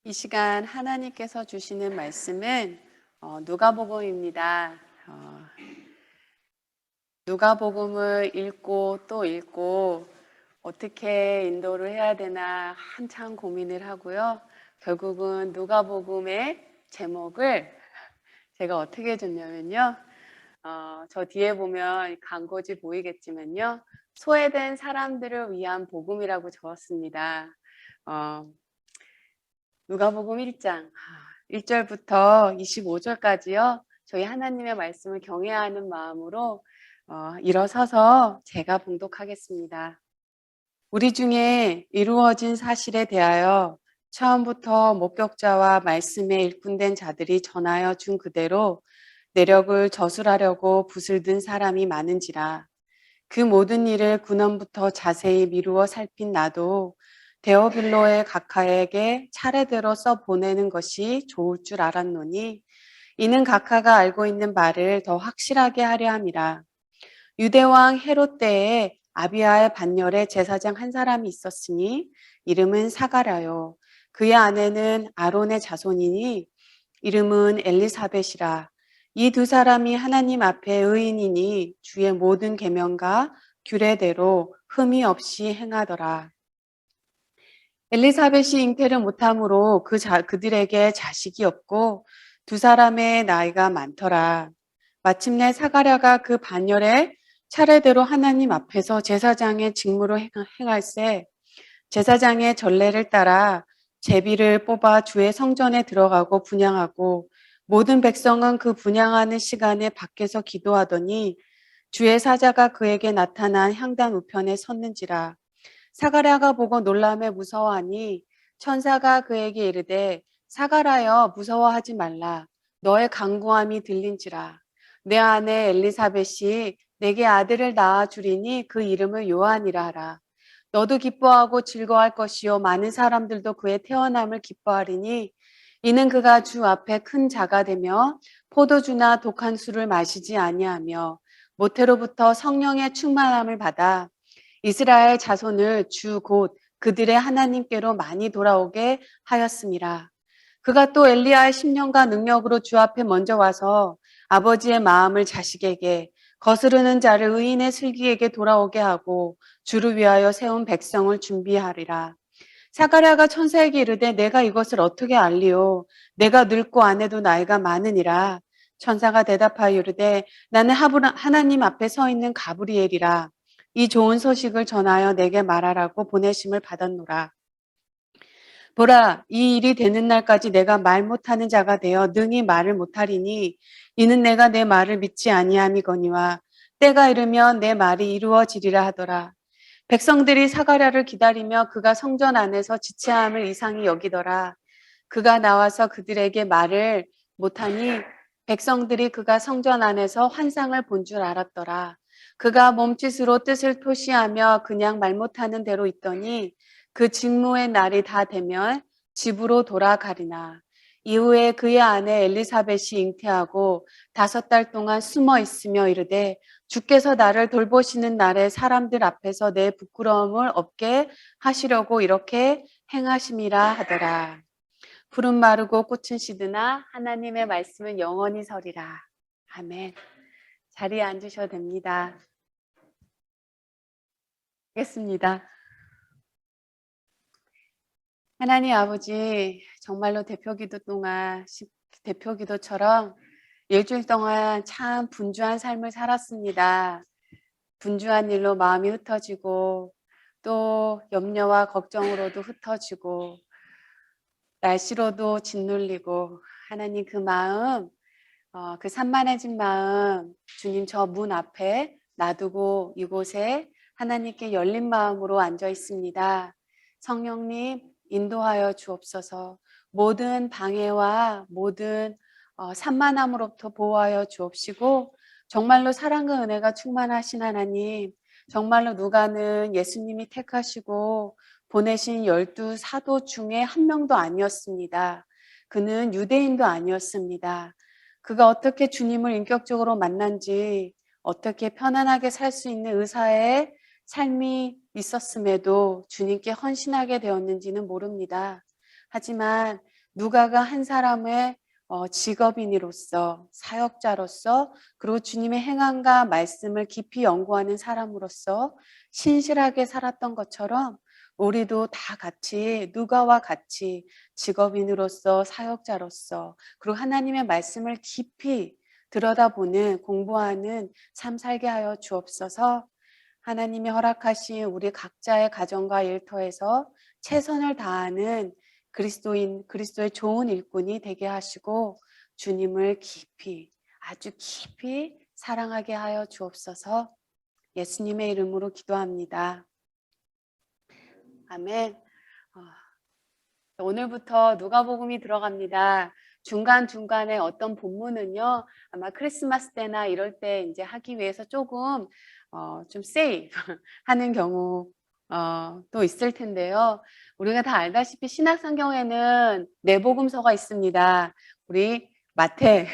이 시간 하나님께서 주시는 말씀은 누가복음입니다. 누가복음을 읽고 또 읽고 어떻게 인도를 해야 되나 한참 고민을 하고요. 결국은 누가복음의 제목을 제가 어떻게 줬냐면요. 저 뒤에 보면 광고지 보이겠지만요. 소외된 사람들을 위한 복음이라고 적었습니다. 누가복음 1장 1절부터 25절까지요. 저희 하나님의 말씀을 경외하는 마음으로 일어서서 제가 봉독하겠습니다. 우리 중에 이루어진 사실에 대하여 처음부터 목격자와 말씀에 일꾼된 자들이 전하여 준 그대로 내력을 저술하려고 붓을 든 사람이 많은지라. 그 모든 일을 근원부터 자세히 미루어 살핀 나도 데오빌로의 각하에게 차례대로 써 보내는 것이 좋을 줄 알았노니 이는 각하가 알고 있는 바를 더 확실하게 하려 함이라. 유대왕 헤롯 때에 아비야의 반열에 제사장 한 사람이 있었으니 이름은 사가랴요. 그의 아내는 아론의 자손이니 이름은 엘리사벳이라. 이 두 사람이 하나님 앞에 의인이니 주의 모든 계명과 규례대로 흠이 없이 행하더라. 엘리사벳이 잉태를 못함으로 그들에게 자식이 없고 두 사람의 나이가 많더라. 마침내 사가랴가 그 반열에 차례대로 하나님 앞에서 제사장의 직무를 행할세 제사장의 전례를 따라 제비를 뽑아 주의 성전에 들어가고 분향하고 모든 백성은 그 분향하는 시간에 밖에서 기도하더니 주의 사자가 그에게 나타난 향단 우편에 섰는지라. 사가랴가 보고 놀라매 무서워하니 천사가 그에게 이르되 사가랴여 무서워하지 말라. 너의 간구함이 들린지라. 내 아내 엘리사벳이 내게 아들을 낳아 주리니 그 이름을 요한이라 하라. 너도 기뻐하고 즐거워할 것이요 많은 사람들도 그의 태어남을 기뻐하리니 이는 그가 주 앞에 큰 자가 되며 포도주나 독한 술을 마시지 아니하며 모태로부터 성령의 충만함을 받아 이스라엘 자손을 주 곧 그들의 하나님께로 많이 돌아오게 하였음이라. 그가 또 엘리야의 심령과 능력으로 주 앞에 먼저 와서 아버지의 마음을 자식에게 거스르는 자를 의인의 슬기에게 돌아오게 하고 주를 위하여 세운 백성을 준비하리라. 사가랴가 천사에게 이르되 내가 이것을 어떻게 알리오? 내가 늙고 아내도 나이가 많으니라. 천사가 대답하여 이르되 나는 하나님 앞에 서 있는 가브리엘이라. 이 좋은 소식을 전하여 내게 말하라고 보내심을 받았노라. 보라, 이 일이 되는 날까지 내가 말 못하는 자가 되어 능히 말을 못하리니 이는 내가 내 말을 믿지 아니함이거니와 때가 이르면 내 말이 이루어지리라 하더라. 백성들이 사가랴를 기다리며 그가 성전 안에서 지체함을 이상히 여기더라. 그가 나와서 그들에게 말을 못하니 백성들이 그가 성전 안에서 환상을 본 줄 알았더라. 그가 몸짓으로 뜻을 표시하며 그냥 말 못하는 대로 있더니 그 직무의 날이 다 되면 집으로 돌아가리나. 이후에 그의 아내 엘리사벳이 잉태하고 5달 동안 숨어 있으며 이르되 주께서 나를 돌보시는 날에 사람들 앞에서 내 부끄러움을 없게 하시려고 이렇게 행하심이라 하더라. 푸른 마르고 꽃은 시드나 하나님의 말씀은 영원히 서리라. 아멘. 자리에 앉으셔도 됩니다. 하겠습니다. 하나님 아버지, 정말로 대표기도처럼 일주일 동안 참 분주한 삶을 살았습니다. 분주한 일로 마음이 흩어지고 또 염려와 걱정으로도 흩어지고 날씨로도 짓눌리고 하나님 그 마음, 그 산만해진 마음 주님 저 문 앞에 놔두고 이곳에 하나님께 열린 마음으로 앉아 있습니다. 성령님 인도하여 주옵소서. 모든 방해와 모든 산만함으로부터 보호하여 주옵시고 정말로 사랑과 은혜가 충만하신 하나님, 정말로 누가는 예수님이 택하시고 보내신 12 사도 중에 한 명도 아니었습니다. 그는 유대인도 아니었습니다. 그가 어떻게 주님을 인격적으로 만난지, 어떻게 편안하게 살 수 있는 의사의 삶이 있었음에도 주님께 헌신하게 되었는지는 모릅니다. 하지만 누가가 한 사람의 직업인으로서, 사역자로서, 그리고 주님의 행함과 말씀을 깊이 연구하는 사람으로서 신실하게 살았던 것처럼 우리도 다 같이 누가와 같이 직업인으로서, 사역자로서, 그리고 하나님의 말씀을 깊이 들여다보는, 공부하는 삶 살게 하여 주옵소서. 하나님이 허락하신 우리 각자의 가정과 일터에서 최선을 다하는 그리스도의 좋은 일꾼이 되게 하시고 주님을 깊이, 아주 깊이 사랑하게 하여 주옵소서. 예수님의 이름으로 기도합니다. 아멘. 오늘부터 누가복음이 들어갑니다. 중간중간에 어떤 본문은요, 아마 크리스마스 때나 이럴 때 이제 하기 위해서 조금 좀 세이브 하는 경우 또 있을 텐데요. 우리가 다 알다시피 신약성경에는 네 복음서가 있습니다. 우리 마태,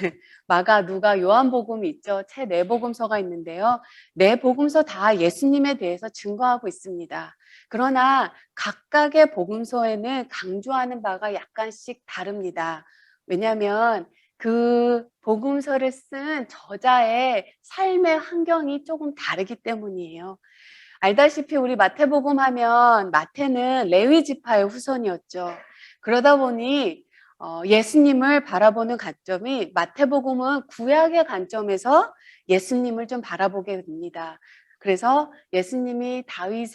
마가, 누가, 요한복음이 있죠. 채 네 복음서가 있는데요. 네 복음서 다 예수님에 대해서 증거하고 있습니다. 그러나 각각의 복음서에는 강조하는 바가 약간씩 다릅니다. 왜냐하면 그 복음서를 쓴 저자의 삶의 환경이 조금 다르기 때문이에요. 알다시피 우리 마태복음 하면 마태는 레위 지파의 후손이었죠. 그러다 보니 예수님을 바라보는 관점이 마태복음은 구약의 관점에서 예수님을 좀 바라보게 됩니다. 그래서 예수님이 다윗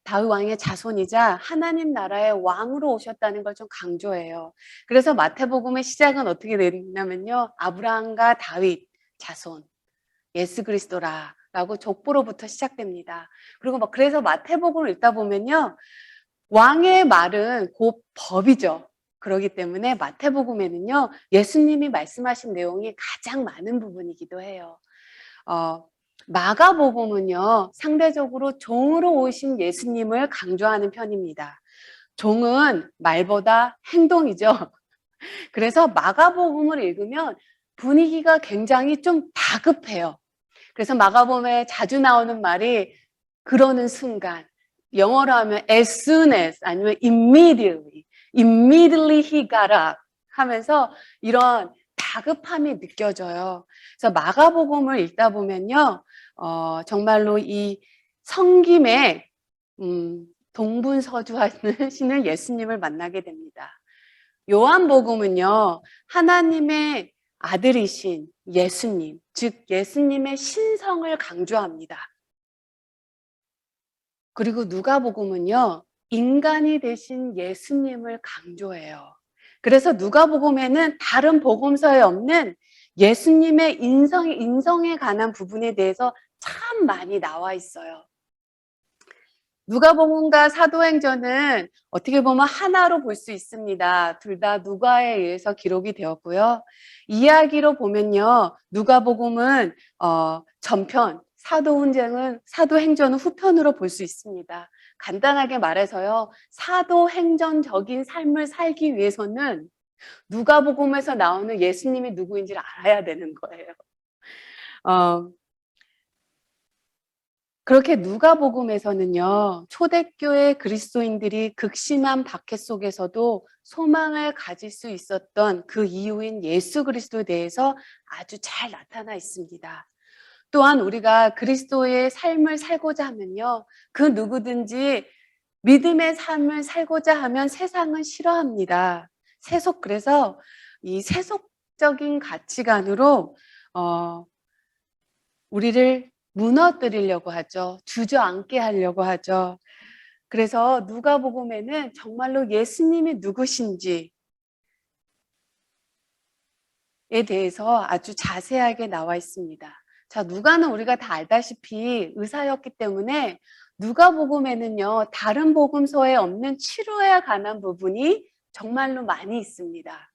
왕의 자손이자 하나님 나라의 왕으로 오셨다는 걸 좀 강조해요. 그래서 마태복음의 시작은 어떻게 되냐면요. 아브라함과 다윗 자손 예수 그리스도라라고 족보로부터 시작됩니다. 그리고 그래서 마태복음을 읽다 보면요. 왕의 말은 곧 법이죠. 그렇기 때문에 마태복음에는요. 예수님이 말씀하신 내용이 가장 많은 부분이기도 해요. 마가복음은요. 상대적으로 종으로 오신 예수님을 강조하는 편입니다. 종은 말보다 행동이죠. 그래서 마가복음을 읽으면 분위기가 굉장히 좀 다급해요. 그래서 마가복음에 자주 나오는 말이 그러는 순간, 영어로 하면 as soon as 아니면 immediately he got up 하면서 이런 다급함이 느껴져요. 그래서 마가복음을 읽다 보면요, 정말로 이 성김에 동분서주하시는 예수님을 만나게 됩니다. 요한복음은요, 하나님의 아들이신 예수님, 즉 예수님의 신성을 강조합니다. 그리고 누가복음은요, 인간이 되신 예수님을 강조해요. 그래서 누가복음에는 다른 복음서에 없는 예수님의 인성에 관한 부분에 대해서 참 많이 나와 있어요. 누가복음과 사도행전은 어떻게 보면 하나로 볼 수 있습니다. 둘 다 누가에 의해서 기록이 되었고요. 이야기로 보면요, 누가복음은 전편, 사도행전은 후편으로 볼 수 있습니다. 간단하게 말해서요, 사도행전적인 삶을 살기 위해서는 누가복음에서 나오는 예수님이 누구인지를 알아야 되는 거예요. 그렇게 누가복음에서는요, 초대교회 그리스도인들이 극심한 박해 속에서도 소망을 가질 수 있었던 그 이유인 예수 그리스도에 대해서 아주 잘 나타나 있습니다. 또한 우리가 그리스도의 삶을 살고자 하면요, 그 누구든지 믿음의 삶을 살고자 하면 세상은 싫어합니다. 그래서 이 세속적인 가치관으로 우리를 무너뜨리려고 하죠. 주저앉게 하려고 하죠. 그래서 누가복음에는 정말로 예수님이 누구신지에 대해서 아주 자세하게 나와 있습니다. 자, 누가는 우리가 다 알다시피 의사였기 때문에 누가복음에는요, 다른 복음서에 없는 치료에 관한 부분이 정말로 많이 있습니다.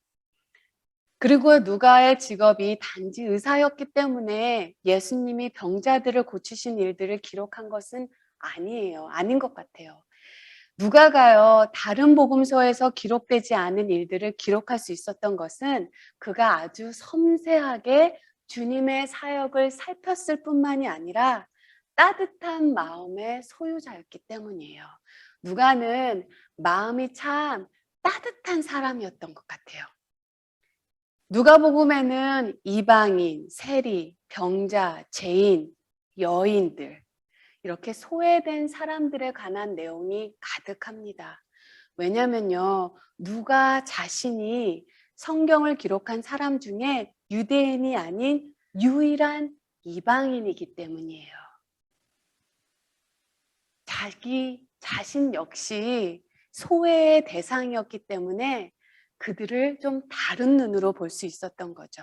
그리고 누가의 직업이 단지 의사였기 때문에 예수님이 병자들을 고치신 일들을 기록한 것은 아니에요. 아닌 것 같아요. 누가가요, 다른 복음서에서 기록되지 않은 일들을 기록할 수 있었던 것은 그가 아주 섬세하게 주님의 사역을 살폈을 뿐만이 아니라 따뜻한 마음의 소유자였기 때문이에요. 누가는 마음이 참 따뜻한 사람이었던 것 같아요. 누가복음에는 이방인, 세리, 병자, 죄인, 여인들 이렇게 소외된 사람들에 관한 내용이 가득합니다. 왜냐면요, 누가 자신이 성경을 기록한 사람 중에 유대인이 아닌 유일한 이방인이기 때문이에요. 자기 자신 역시 소외의 대상이었기 때문에 그들을 좀 다른 눈으로 볼 수 있었던 거죠.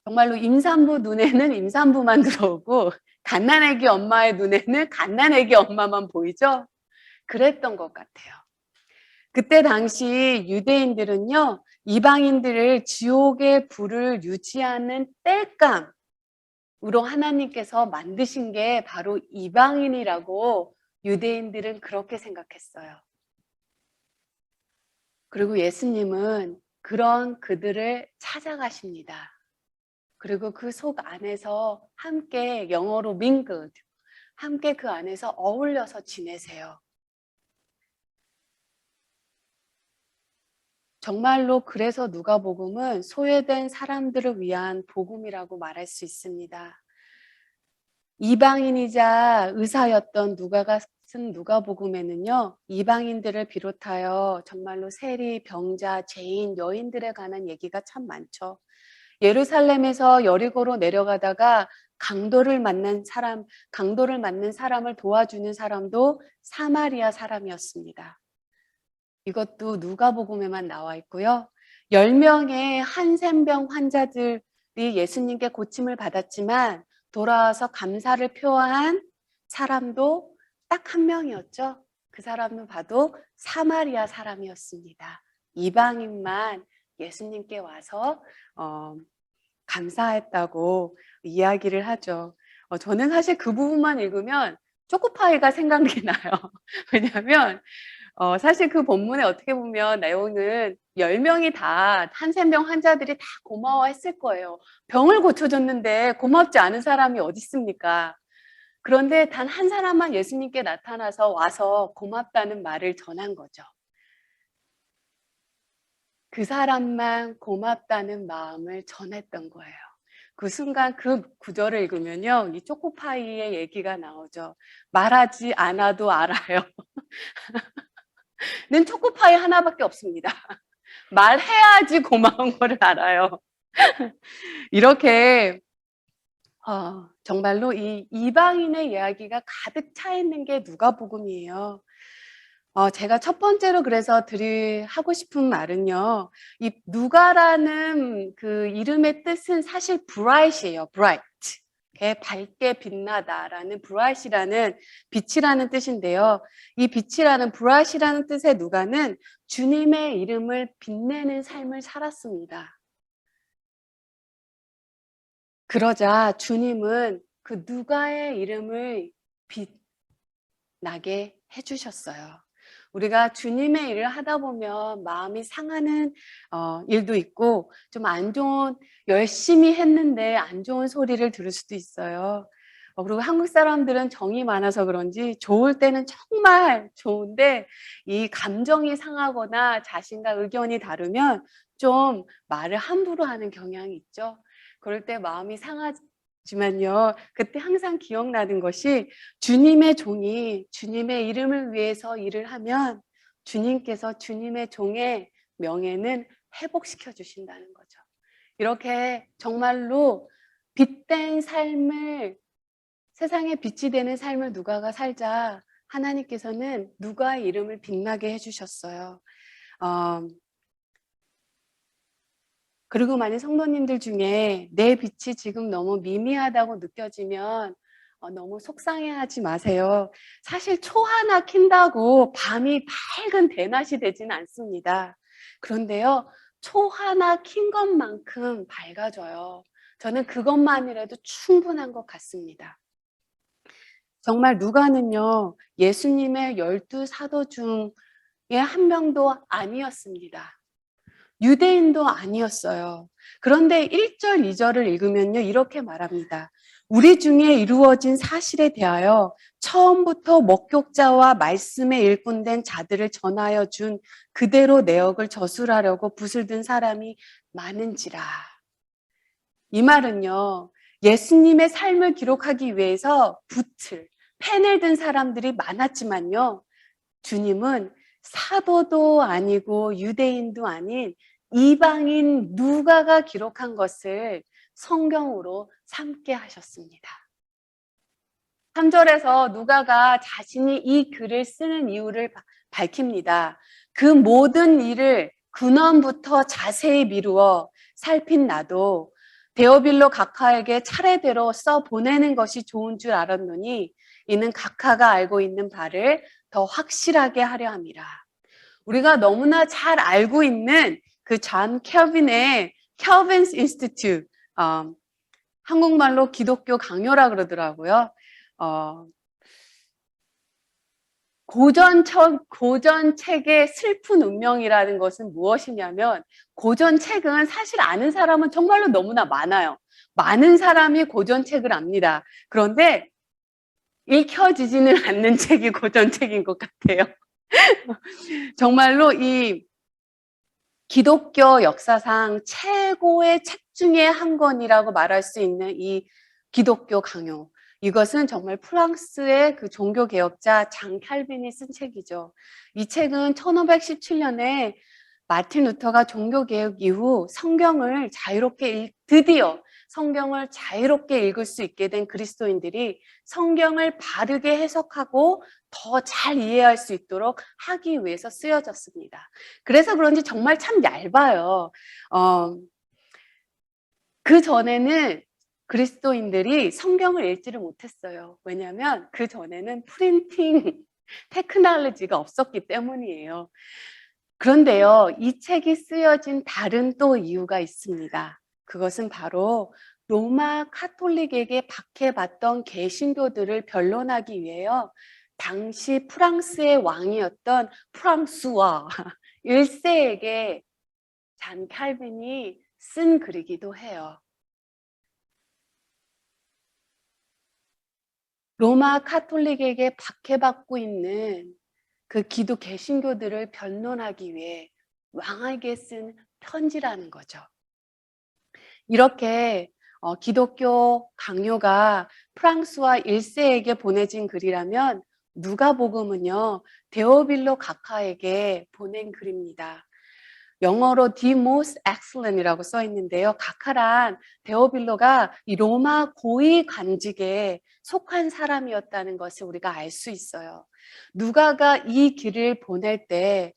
정말로 임산부 눈에는 임산부만 들어오고 갓난아기 엄마의 눈에는 갓난아기 엄마만 보이죠? 그랬던 것 같아요. 그때 당시 유대인들은요, 이방인들을 지옥의 불을 유지하는 땔감으로 하나님께서 만드신 게 바로 이방인이라고 유대인들은 그렇게 생각했어요. 그리고 예수님은 그런 그들을 찾아가십니다. 그리고 그 속 안에서 함께 영어로 mingled, 함께 그 안에서 어울려서 지내세요. 정말로 그래서 누가복음은 소외된 사람들을 위한 복음이라고 말할 수 있습니다. 이방인이자 의사였던 누가가 쓴 누가복음에는요, 이방인들을 비롯하여 정말로 세리, 병자, 죄인, 여인들에 관한 얘기가 참 많죠. 예루살렘에서 여리고로 내려가다가 강도를 맞는 사람을 도와주는 사람도 사마리아 사람이었습니다. 이것도 누가복음에만 나와 있고요. 10명의 한센병 환자들이 예수님께 고침을 받았지만 돌아와서 감사를 표한 사람도 딱 한 명이었죠. 그 사람은 봐도 사마리아 사람이었습니다. 이방인만 예수님께 와서 감사했다고 이야기를 하죠. 저는 사실 그 부분만 읽으면 초코파이가 생각이 나요. 왜냐하면 사실 그 본문에 어떻게 보면 내용은 10명이 다 한센병 환자들이 다 고마워했을 거예요. 병을 고쳐줬는데 고맙지 않은 사람이 어디 있습니까? 그런데 단 한 사람만 예수님께 나타나서 와서 고맙다는 말을 전한 거죠. 그 사람만 고맙다는 마음을 전했던 거예요. 그 순간 그 구절을 읽으면요, 이 초코파이의 얘기가 나오죠. 말하지 않아도 알아요. 는 초코파이 하나밖에 없습니다. 말해야지 고마운 거를 알아요. 이렇게 정말로 이 이방인의 이야기가 가득 차 있는 게 누가복음이에요. 제가 첫 번째로 그래서 하고 싶은 말은요, 이 누가라는 그 이름의 뜻은 사실 bright이에요. bright. 밝게 빛나다라는 bright이라는 빛이라는 뜻인데요. 이 빛이라는 bright이라는 뜻의 누가는 주님의 이름을 빛내는 삶을 살았습니다. 그러자 주님은 그 누가의 이름을 빛나게 해주셨어요. 우리가 주님의 일을 하다 보면 마음이 상하는 일도 있고 좀 안 좋은, 열심히 했는데 안 좋은 소리를 들을 수도 있어요. 그리고 한국 사람들은 정이 많아서 그런지 좋을 때는 정말 좋은데 이 감정이 상하거나 자신과 의견이 다르면 좀 말을 함부로 하는 경향이 있죠. 그럴 때 마음이 상하지만요, 그때 항상 기억나는 것이 주님의 종이 주님의 이름을 위해서 일을 하면 주님께서 주님의 종의 명예는 회복시켜 주신다는 거죠. 이렇게 정말로 빛된 삶을, 세상에 빛이 되는 삶을 누가가 살자 하나님께서는 누가의 이름을 빛나게 해주셨어요. 그리고 많은 성도님들 중에 내 빛이 지금 너무 미미하다고 느껴지면 너무 속상해하지 마세요. 사실 초 하나 킨다고 밤이 밝은 대낮이 되지는 않습니다. 그런데요, 초 하나 킨 것만큼 밝아져요. 저는 그것만이라도 충분한 것 같습니다. 정말 누가는요, 예수님의 12 사도 중에 한 명도 아니었습니다. 유대인도 아니었어요. 그런데 1절, 2절을 읽으면요, 이렇게 말합니다. 우리 중에 이루어진 사실에 대하여 처음부터 목격자와 말씀에 일꾼된 자들을 전하여 준 그대로 내역을 저술하려고 붓을 든 사람이 많은지라. 이 말은요, 예수님의 삶을 기록하기 위해서 펜을 든 사람들이 많았지만요, 주님은 사도도 아니고 유대인도 아닌 이방인 누가가 기록한 것을 성경으로 삼게 하셨습니다. 3절에서 누가가 자신이 이 글을 쓰는 이유를 밝힙니다. 그 모든 일을 근원부터 자세히 미루어 살핀 나도 데오빌로 각하에게 차례대로 써 보내는 것이 좋은 줄 알았노니 이는 각하가 알고 있는 바를 더 확실하게 하려 함이라. 우리가 너무나 잘 알고 있는 그 존 켈빈의 켈빈스 인스티튜트, 한국말로 기독교 강요라 그러더라고요. 고전 책의 슬픈 운명이라는 것은 무엇이냐면, 고전 책은 사실 아는 사람은 정말로 너무나 많아요. 많은 사람이 고전 책을 압니다. 그런데 읽혀지지는 않는 책이 고전 책인 것 같아요. 정말로 이 기독교 역사상 최고의 책 중에 한 권이라고 말할 수 있는 이 기독교 강요. 이것은 정말 프랑스의 그 종교개혁자 장 칼빈이 쓴 책이죠. 이 책은 1517년에 마틴 루터가 종교개혁 이후 드디어 성경을 자유롭게 읽을 수 있게 된 그리스도인들이 성경을 바르게 해석하고 더 잘 이해할 수 있도록 하기 위해서 쓰여졌습니다. 그래서 그런지 정말 참 얇아요. 그 전에는 그리스도인들이 성경을 읽지를 못했어요. 왜냐하면 그 전에는 프린팅 테크놀로지가 없었기 때문이에요. 그런데요, 이 책이 쓰여진 다른 또 이유가 있습니다. 그것은 바로 로마 카톨릭에게 박해받던 개신교들을 변론하기 위해요. 당시 프랑스의 왕이었던 프랑스와 1세에게 잔 칼빈이 쓴 글이기도 해요. 로마 카톨릭에게 박해받고 있는 그 기독 개신교들을 변론하기 위해 왕에게 쓴 편지라는 거죠. 이렇게 기독교 강요가 프랑스와 1세에게 보내진 글이라면 누가복음은요, 데오빌로 각하에게 보낸 글입니다. 영어로 the most excellent이라고 써 있는데요. 각하란 데오빌로가 이 로마 고위 관직에 속한 사람이었다는 것을 우리가 알 수 있어요. 누가가 이 길을 보낼 때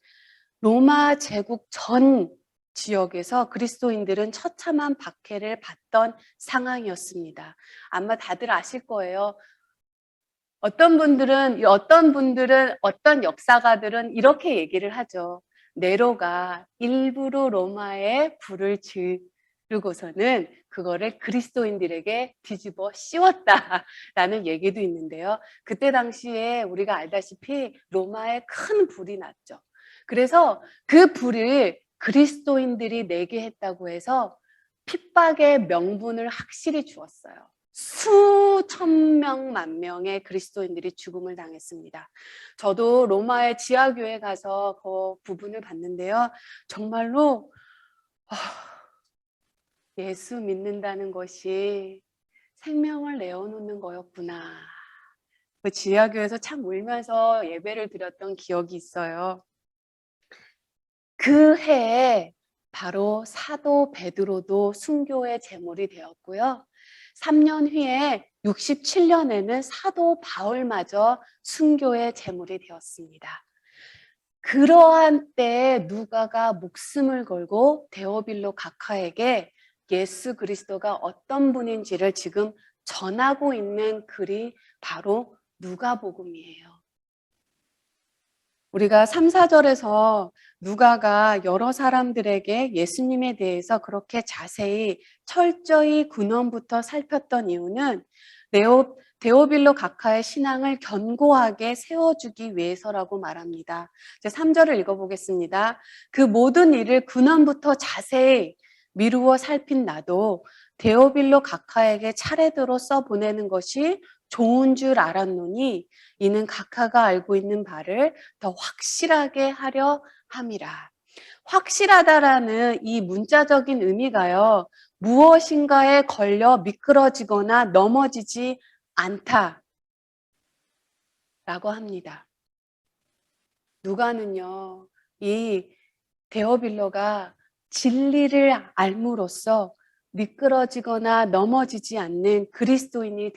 로마 제국 전 지역에서 그리스도인들은 처참한 박해를 받던 상황이었습니다. 아마 다들 아실 거예요. 어떤 역사가들은 이렇게 얘기를 하죠. 네로가 일부러 로마에 불을 지르고서는 그거를 그리스도인들에게 뒤집어 씌웠다라는 얘기도 있는데요. 그때 당시에 우리가 알다시피 로마에 큰 불이 났죠. 그래서 그 불을 그리스도인들이 내게 했다고 해서 핍박의 명분을 확실히 주었어요. 수천 명, 만 명의 그리스도인들이 죽음을 당했습니다. 저도 로마의 지하교회 가서 그 부분을 봤는데요. 정말로 예수 믿는다는 것이 생명을 내어놓는 거였구나. 그 지하교회에서 참 울면서 예배를 드렸던 기억이 있어요. 그 해에 바로 사도 베드로도 순교의 제물이 되었고요. 3년 후에 67년에는 사도 바울마저 순교의 제물이 되었습니다. 그러한 때에 누가가 목숨을 걸고 데오빌로 각하에게 예수 그리스도가 어떤 분인지를 지금 전하고 있는 글이 바로 누가복음이에요. 우리가 3, 4절에서 누가가 여러 사람들에게 예수님에 대해서 그렇게 자세히 철저히 근원부터 살폈던 이유는 데오빌로 각하의 신앙을 견고하게 세워주기 위해서라고 말합니다. 이제 3절을 읽어보겠습니다. 그 모든 일을 근원부터 자세히 미루어 살핀 나도 데오빌로 각하에게 차례대로 써보내는 것이 좋은 줄 알았노니 이는 각하가 알고 있는 바를 더 확실하게 하려 함이라. 확실하다라는 이 문자적인 의미가요, 무엇인가에 걸려 미끄러지거나 넘어지지 않다라고 합니다. 누가는요, 이 데오빌로가 진리를 알므로써 미끄러지거나 넘어지지 않는 그리스도인이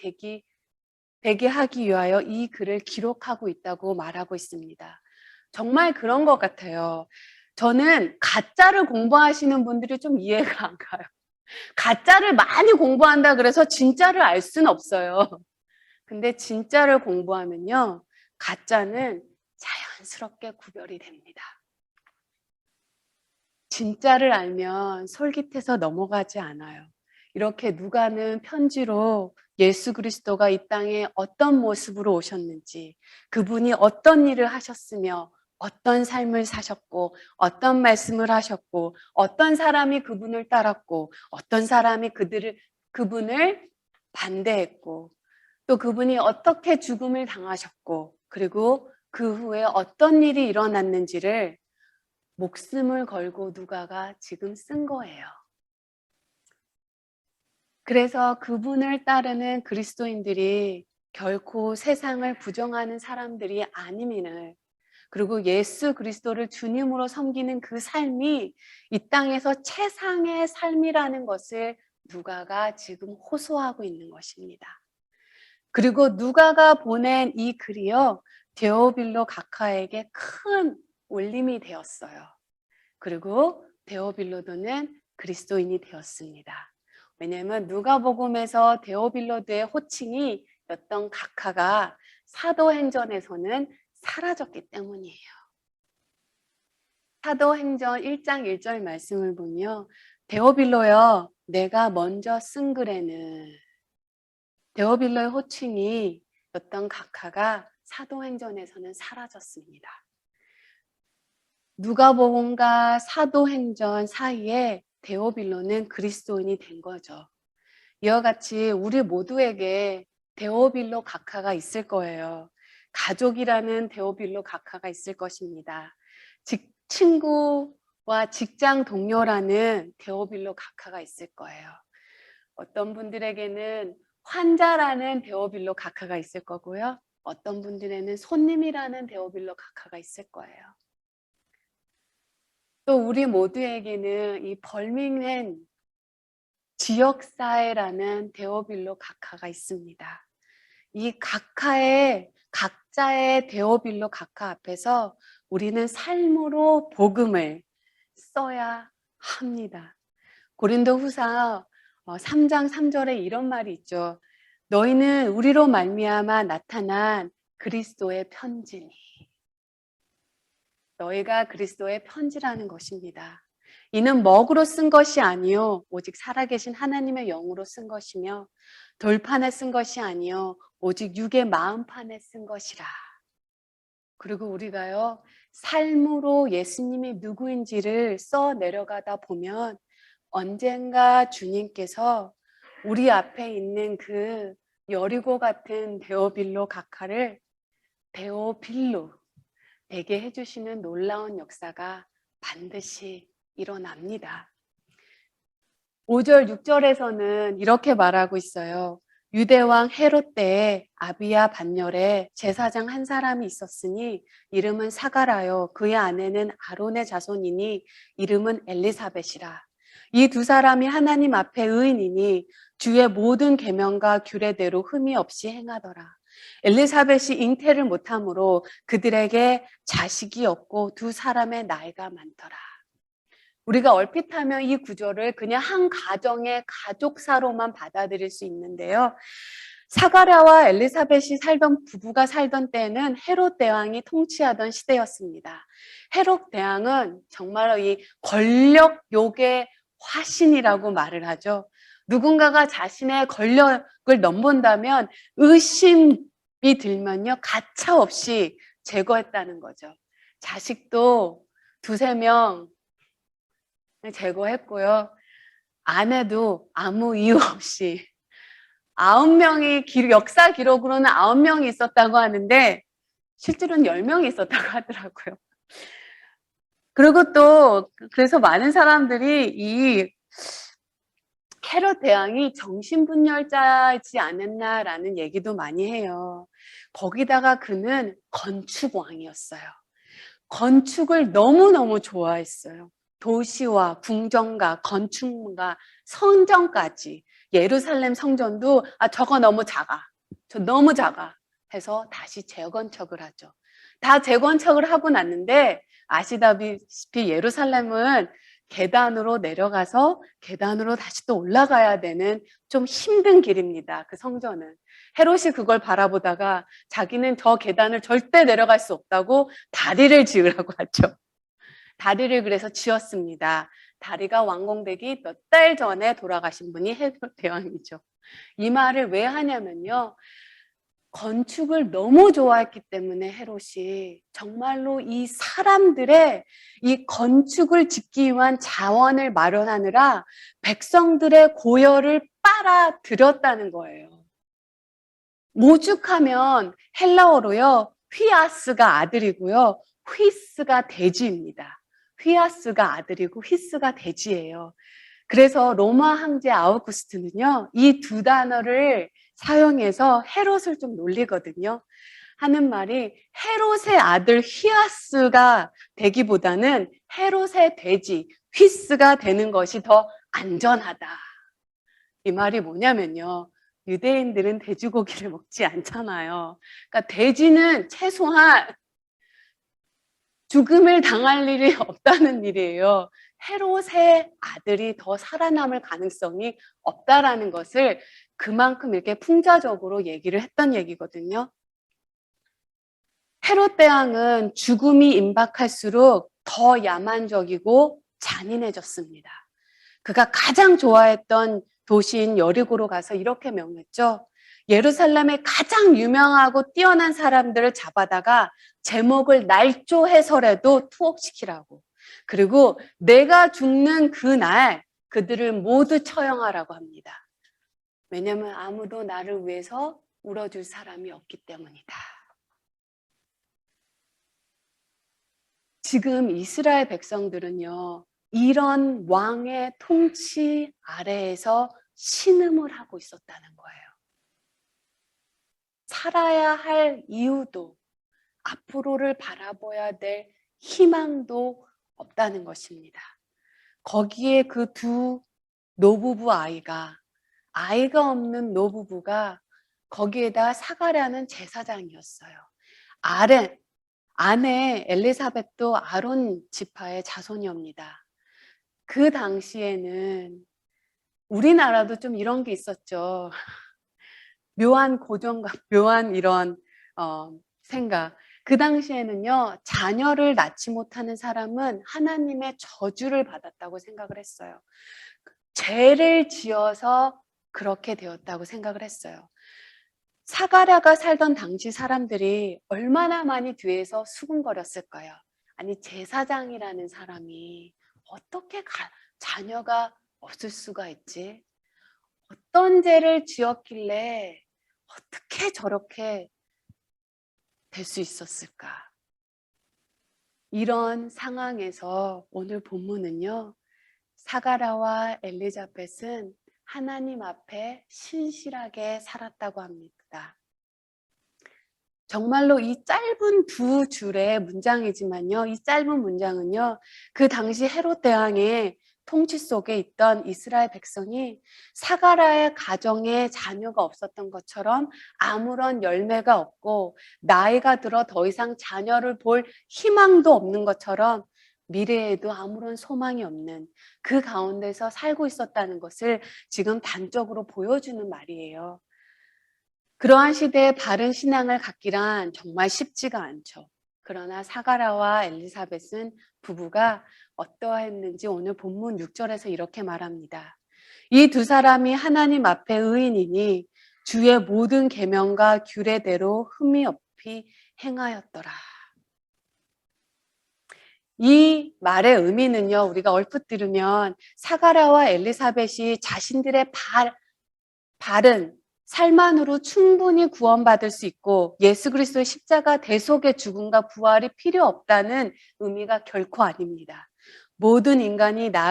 되게 하기 위하여 이 글을 기록하고 있다고 말하고 있습니다. 정말 그런 것 같아요. 저는 가짜를 공부하시는 분들이 좀 이해가 안 가요. 가짜를 많이 공부한다 그래서 진짜를 알 수는 없어요. 근데 진짜를 공부하면요, 가짜는 자연스럽게 구별이 됩니다. 진짜를 알면 솔깃해서 넘어가지 않아요. 이렇게 누가는 편지로 예수 그리스도가 이 땅에 어떤 모습으로 오셨는지, 그분이 어떤 일을 하셨으며 어떤 삶을 사셨고 어떤 말씀을 하셨고 어떤 사람이 그분을 따랐고 어떤 사람이 그분을 반대했고 또 그분이 어떻게 죽음을 당하셨고 그리고 그 후에 어떤 일이 일어났는지를 목숨을 걸고 누가가 지금 쓴 거예요. 그래서 그분을 따르는 그리스도인들이 결코 세상을 부정하는 사람들이 아님을, 그리고 예수 그리스도를 주님으로 섬기는 그 삶이 이 땅에서 최상의 삶이라는 것을 누가가 지금 호소하고 있는 것입니다. 그리고 누가가 보낸 이 글이요, 데오빌로 각하에게 큰 울림이 되었어요. 그리고 데오빌로도는 그리스도인이 되었습니다. 왜냐하면 누가복음에서 데오빌로도의 호칭이 였던 각하가 사도행전에서는 사라졌기 때문이에요. 사도행전 1장 1절 말씀을 보면 데오빌로여 내가 먼저 쓴 글에는, 데오빌로의 호칭이 였던 각하가 사도행전에서는 사라졌습니다. 누가복음과 사도행전 사이에 데오빌로는 그리스도인이 된 거죠. 이와 같이 우리 모두에게 데오빌로 각하가 있을 거예요. 가족이라는 데오빌로 각하가 있을 것입니다. 친구와 직장 동료라는 데오빌로 각하가 있을 거예요. 어떤 분들에게는 환자라는 데오빌로 각하가 있을 거고요. 어떤 분들에는 손님이라는 데오빌로 각하가 있을 거예요. 또 우리 모두에게는 이 벌밍맨 지역사회라는 데오빌로 각하가 있습니다. 이 각자의 데오빌로 각하 앞에서 우리는 삶으로 복음을 써야 합니다. 고린도후서 3장 3절에 이런 말이 있죠. 너희는 우리로 말미암아 나타난 그리스도의 편지니. 너희가 그리스도의 편지라는 것입니다. 이는 먹으로 쓴 것이 아니요 오직 살아계신 하나님의 영으로 쓴 것이며 돌판에 쓴 것이 아니요 오직 육의 마음판에 쓴 것이라. 그리고 우리가요 삶으로 예수님이 누구인지를 써 내려가다 보면 언젠가 주님께서 우리 앞에 있는 그 여리고 같은 데오빌로 각하를 데오빌로 되게 해주시는 놀라운 역사가 반드시 일어납니다. 5절, 6절에서는 이렇게 말하고 있어요. 유대왕 헤롯 때에 아비야 반열에 제사장 한 사람이 있었으니 이름은 사가라요. 그의 아내는 아론의 자손이니 이름은 엘리사벳이라. 이 두 사람이 하나님 앞에 의인이니 주의 모든 계명과 규례대로 흠이 없이 행하더라. 엘리사벳이 잉태를 못하므로 그들에게 자식이 없고 두 사람의 나이가 많더라. 우리가 얼핏 하면 이 구조를 그냥 한 가정의 가족사로만 받아들일 수 있는데요. 사가랴와 엘리사벳이 부부가 살던 때는 헤롯 대왕이 통치하던 시대였습니다. 헤롯 대왕은 정말로 이 권력욕의 화신이라고 말을 하죠. 누군가가 자신의 권력을 넘본다면 의심이 들면요 가차없이 제거했다는 거죠. 자식도 두세 명 제거했고요. 아내도 아무 이유 없이 9명이 역사 기록으로는 9명이 있었다고 하는데 실제로는 10명이 있었다고 하더라고요. 그리고 또 그래서 많은 사람들이 이 헤롯 대왕이 정신분열자이지 않았나라는 얘기도 많이 해요. 거기다가 그는 건축왕이었어요. 건축을 너무너무 좋아했어요. 도시와 궁정과 건축과 성전까지. 예루살렘 성전도 저거 너무 작아. 저 너무 작아. 해서 다시 재건축을 하죠. 다 재건축을 하고 났는데 아시다시피 예루살렘은 계단으로 내려가서 계단으로 다시 또 올라가야 되는 좀 힘든 길입니다. 그 성전은. 헤롯이 그걸 바라보다가 자기는 저 계단을 절대 내려갈 수 없다고 다리를 지으라고 하죠. 다리를 그래서 지었습니다. 다리가 완공되기 몇 달 전에 돌아가신 분이 헤롯 대왕이죠. 이 말을 왜 하냐면요. 건축을 너무 좋아했기 때문에 헤롯이 정말로 이 사람들의 이 건축을 짓기 위한 자원을 마련하느라 백성들의 고열을 빨아들였다는 거예요. 오죽하면 헬라어로요. 휘아스가 아들이고요. 휘스가 돼지입니다. 휘아스가 아들이고 휘스가 돼지예요. 그래서 로마 황제 아우구스트는요. 이 두 단어를 사용해서 헤롯을 좀 놀리거든요. 하는 말이 헤롯의 아들 휘아스가 되기보다는 헤롯의 돼지 휘스가 되는 것이 더 안전하다. 이 말이 뭐냐면요. 유대인들은 돼지고기를 먹지 않잖아요. 그러니까 돼지는 최소한 죽음을 당할 일이 없다는 일이에요. 헤롯의 아들이 더 살아남을 가능성이 없다라는 것을 그만큼 이렇게 풍자적으로 얘기를 했던 얘기거든요. 헤롯 대왕은 죽음이 임박할수록 더 야만적이고 잔인해졌습니다. 그가 가장 좋아했던 도시인 여리고로 가서 이렇게 명했죠. 예루살렘의 가장 유명하고 뛰어난 사람들을 잡아다가 제목을 날조해서라도 투옥시키라고. 그리고 내가 죽는 그날 그들을 모두 처형하라고 합니다. 왜냐하면 아무도 나를 위해서 울어줄 사람이 없기 때문이다. 지금 이스라엘 백성들은요. 이런 왕의 통치 아래에서 신음을 하고 있었다는 거예요. 살아야 할 이유도 앞으로를 바라봐야 될 희망도 없다는 것입니다. 거기에 그 두 노부부 아이가 없는 노부부가 거기에다 사가랴는 제사장이었어요. 아내 엘리사벳도 아론 지파의 자손이옵니다. 그 당시에는 우리나라도 좀 이런 게 있었죠. 묘한 고정감, 묘한 이런 생각. 그 당시에는요, 자녀를 낳지 못하는 사람은 하나님의 저주를 받았다고 생각을 했어요. 죄를 지어서 그렇게 되었다고 생각을 했어요. 사가랴가 살던 당시 사람들이 얼마나 많이 뒤에서 수군거렸을까요? 아니, 제사장이라는 사람이 어떻게 자녀가 없을 수가 있지? 어떤 죄를 지었길래 어떻게 저렇게 될 수 있었을까? 이런 상황에서 오늘 본문은요. 사가랴와 엘리자벳은 하나님 앞에 신실하게 살았다고 합니다. 정말로 이 짧은 두 줄의 문장이지만요. 이 짧은 문장은요. 그 당시 헤롯 대왕의 통치 속에 있던 이스라엘 백성이 사가랴의 가정에 자녀가 없었던 것처럼 아무런 열매가 없고 나이가 들어 더 이상 자녀를 볼 희망도 없는 것처럼 미래에도 아무런 소망이 없는 그 가운데서 살고 있었다는 것을 지금 단적으로 보여주는 말이에요. 그러한 시대에 바른 신앙을 갖기란 정말 쉽지가 않죠. 그러나 사가랴와 엘리사벳은 부부가 어떠했는지 오늘 본문 6절에서 이렇게 말합니다. 이 두 사람이 하나님 앞에 의인이니 주의 모든 계명과 규례대로 흠이 없이 행하였더라. 이 말의 의미는요, 우리가 얼핏 들으면 사가랴와 엘리사벳이 자신들의 바른 삶만으로 충분히 구원받을 수 있고 예수 그리스도의 십자가 대속의 죽음과 부활이 필요 없다는 의미가 결코 아닙니다. 모든 인간이요,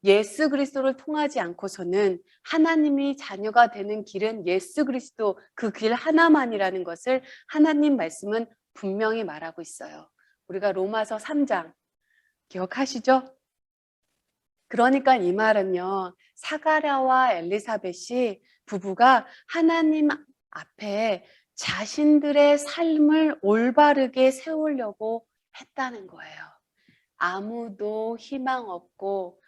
예수 그리스도를 통하지 않고서는 하나님이 자녀가 되는 길은 예수 그리스도 그 길 하나만이라는 것을 하나님 말씀은 분명히 말하고 있어요. 우리가 로마서 3장 기억하시죠? 그러니까 이 말은요, 사가랴와 엘리사벳이 부부가 하나님 앞에 자신들의 삶을 올바르게 세우려고 했다는 거예요. 아무도 희망 없고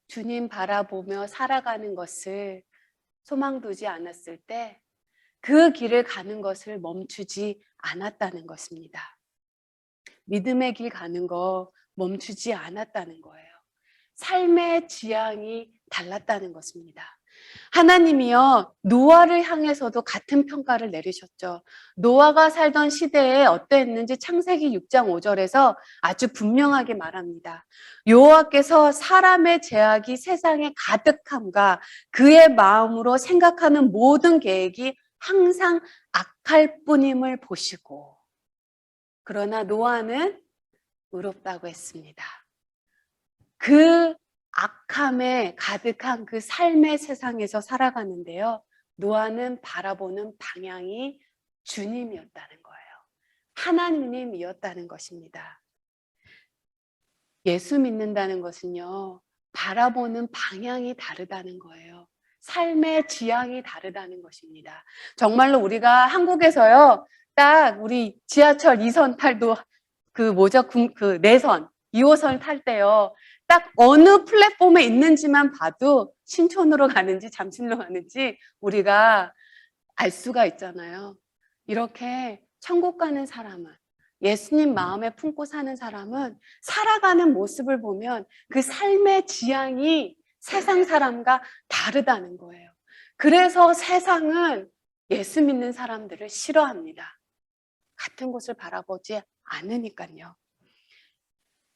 주님 바라보며 살아가는 것을 소망 두지 않았을 때 그 길을 가는 것을 멈추지 않았다는 것입니다. 믿음의 길 가는 거 멈추지 않았다는 거예요. 삶의 지향이 달랐다는 것입니다. 하나님이요, 노아를 향해서도 같은 평가를 내리셨죠. 노아가 살던 시대에 어땠는지 창세기 6장 5절에서 아주 분명하게 말합니다. 여호와께서 사람의 죄악이 세상에 가득함과 그의 마음으로 생각하는 모든 계획이 항상 악할 뿐임을 보시고, 그러나 노아는 의롭다고 했습니다. 그 악함에 가득한 그 삶의 세상에서 살아가는데요, 노아는 바라보는 방향이 주님이었다는 거예요. 하나님이었다는 것입니다. 예수 믿는다는 것은요, 바라보는 방향이 다르다는 거예요. 삶의 지향이 다르다는 것입니다. 정말로 우리가 한국에서요, 딱 우리 지하철 2선 탈도 내선 2호선 탈 때요, 딱 어느 플랫폼에 있는지만 봐도 신촌으로 가는지 잠실로 가는지 우리가 알 수가 있잖아요. 이렇게 천국 가는 사람은, 예수님 마음에 품고 사는 사람은 살아가는 모습을 보면 그 삶의 지향이 세상 사람과 다르다는 거예요. 그래서 세상은 예수 믿는 사람들을 싫어합니다. 같은 곳을 바라보지 않으니까요.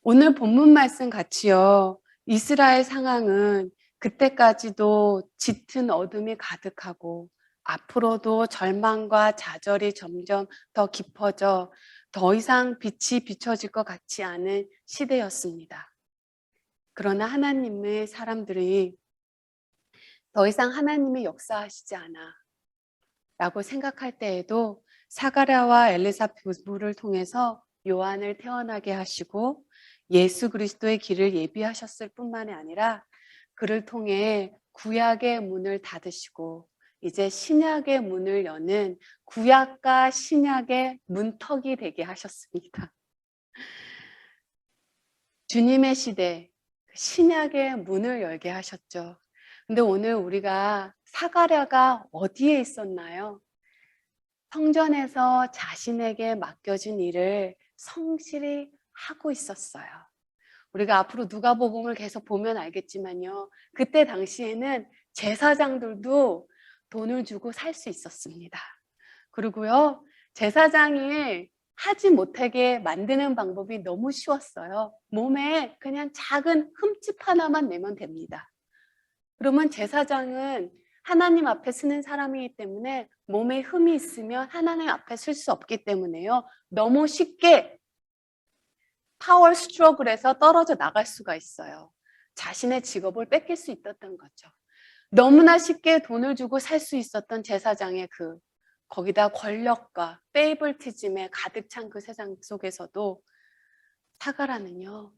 오늘 본문 말씀 같이요, 이스라엘 상황은 그때까지도 짙은 어둠이 가득하고 앞으로도 절망과 좌절이 점점 더 깊어져 더 이상 빛이 비춰질 것 같지 않은 시대였습니다. 그러나 하나님의 사람들이 더 이상 하나님이 역사하시지 않아 라고 생각할 때에도 사가랴와 엘리사벳 부부를 통해서 요한을 태어나게 하시고 예수 그리스도의 길을 예비하셨을 뿐만이 아니라 그를 통해 구약의 문을 닫으시고 이제 신약의 문을 여는 구약과 신약의 문턱이 되게 하셨습니다. 주님의 시대, 신약의 문을 열게 하셨죠. 근데 오늘 우리가 사가랴가 어디에 있었나요? 성전에서 자신에게 맡겨진 일을 성실히 하고 있었어요. 우리가 앞으로 누가복음을 계속 보면 알겠지만요, 그때 당시에는 제사장들도 돈을 주고 살 수 있었습니다. 그리고요, 제사장이 하지 못하게 만드는 방법이 너무 쉬웠어요. 몸에 그냥 작은 흠집 하나만 내면 됩니다. 그러면 제사장은 하나님 앞에 서는 사람이기 때문에 몸에 흠이 있으면 하나님 앞에 설 수 없기 때문에요, 너무 쉽게 파워 스트러글에서 떨어져 나갈 수가 있어요. 자신의 직업을 뺏길 수 있었던 거죠. 너무나 쉽게 돈을 주고 살 수 있었던 제사장의 거기다 권력과 페이블티즘에 가득 찬 그 세상 속에서도 사가랴는요,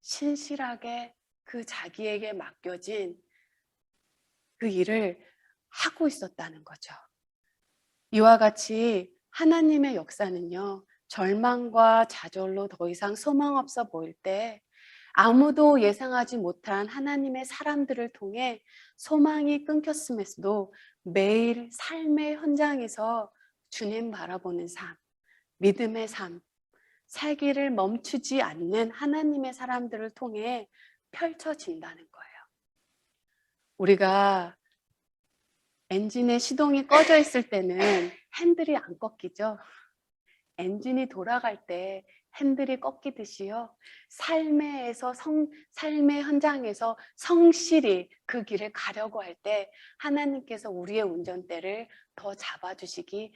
신실하게 그 자기에게 맡겨진 그 일을 하고 있었다는 거죠. 이와 같이 하나님의 역사는요, 절망과 좌절로 더 이상 소망 없어 보일 때 아무도 예상하지 못한 하나님의 사람들을 통해 소망이 끊겼음에도 매일 삶의 현장에서 주님 바라보는 삶, 믿음의 삶, 살기를 멈추지 않는 하나님의 사람들을 통해 펼쳐진다는 거예요. 우리가 엔진의 시동이 꺼져 있을 때는 핸들이 안 꺾이죠. 엔진이 돌아갈 때 핸들이 꺾이듯이요. 삶의 현장에서 성실히 그 길을 가려고 할 때 하나님께서 우리의 운전대를 더 잡아주시기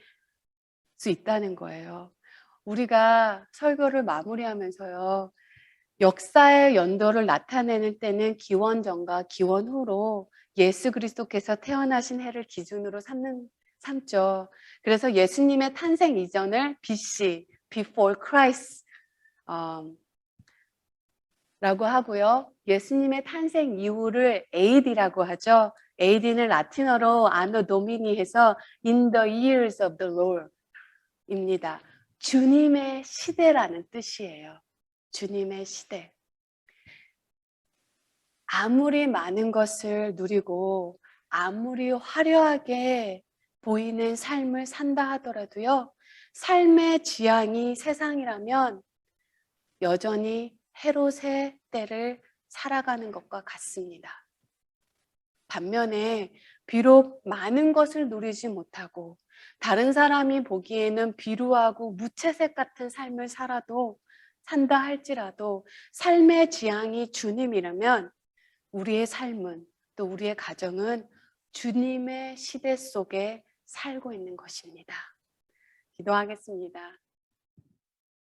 수 있다는 거예요. 우리가 설교를 마무리하면서요. 역사의 연도를 나타내는 때는 기원전과 기원후로 예수 그리스도께서 태어나신 해를 기준으로 삼죠. 그래서 예수님의 탄생 이전을 BC, Before Christ 라고 하고요. 예수님의 탄생 이후를 AD라고 하죠. AD는 라틴어로 Anno Domini 해서 In the years of the Lord 입니다. 주님의 시대라는 뜻이에요. 주님의 시대. 아무리 많은 것을 누리고 아무리 화려하게 보이는 삶을 산다 하더라도요. 삶의 지향이 세상이라면 여전히 헤롯의 때를 살아가는 것과 같습니다. 반면에 비록 많은 것을 누리지 못하고 다른 사람이 보기에는 비루하고 무채색 같은 삶을 산다 할지라도 삶의 지향이 주님이라면 우리의 삶은 또 우리의 가정은 주님의 시대 속에 살고 있는 것입니다. 기도하겠습니다.